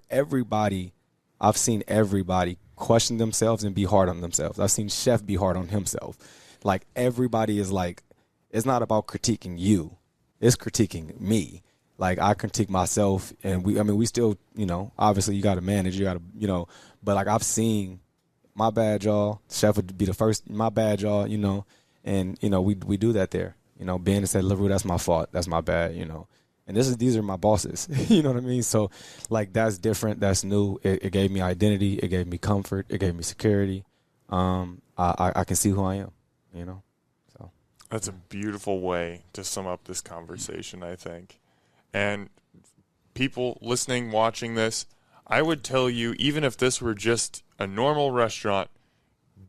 everybody. I've seen everybody question themselves and be hard on themselves. I've seen Chef be hard on himself. Like, everybody is like, it's not about critiquing you. It's critiquing me. Like, I critique myself, and we still, obviously you got to manage, you got to, but like, I've seen, my bad, y'all. Chef would be the first, my bad, y'all, and, we do that there. Ben said, LaRue, that's my fault. That's my bad, and these are my bosses. You know what I mean? So, like, that's different. That's new. It gave me identity. It gave me comfort. It gave me security. I can see who I am, so. That's a beautiful way to sum up this conversation, I think. And people listening, watching this, I would tell you, even if this were just a normal restaurant,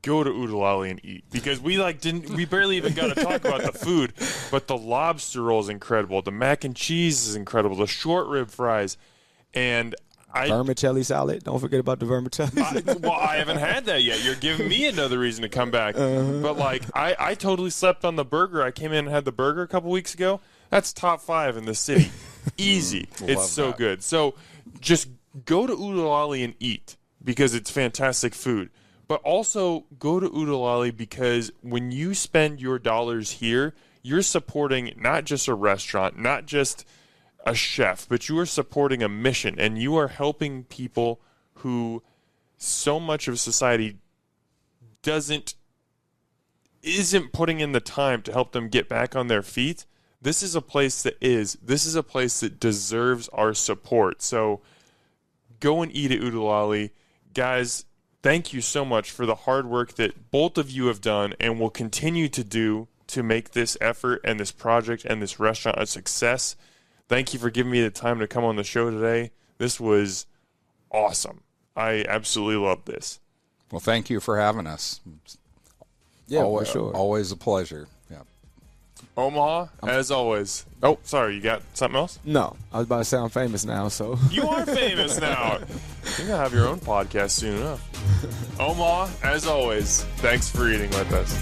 go to Lally and eat, because we barely even got to talk about the food, but the lobster roll is incredible, the mac and cheese is incredible, the short rib fries, and vermicelli salad. Don't forget about the vermicelli. I haven't had that yet. You're giving me another reason to come back. But like, I totally slept on the burger. I came in and had the burger a couple weeks ago. That's top 5 in the city. Easy. It's so good. So just go to Lally and eat, because it's fantastic food. But also go to Lally because when you spend your dollars here, you're supporting not just a restaurant, not just a chef, but you are supporting a mission, and you are helping people who so much of society isn't putting in the time to help them get back on their feet. This is a place that deserves our support. So go and eat at Lally. Guys, thank you so much for the hard work that both of you have done and will continue to do to make this effort and this project and this restaurant a success. Thank you for giving me the time to come on the show today. This was awesome. I absolutely love this. Well, thank you for having us. Yeah, for sure. Always a pleasure. Yeah. Omaha, as always. Oh, sorry, you got something else? No, I was about to say I'm famous now, so. You are famous now. You're going to have your own podcast soon enough. Omaha, as always, thanks for eating with us.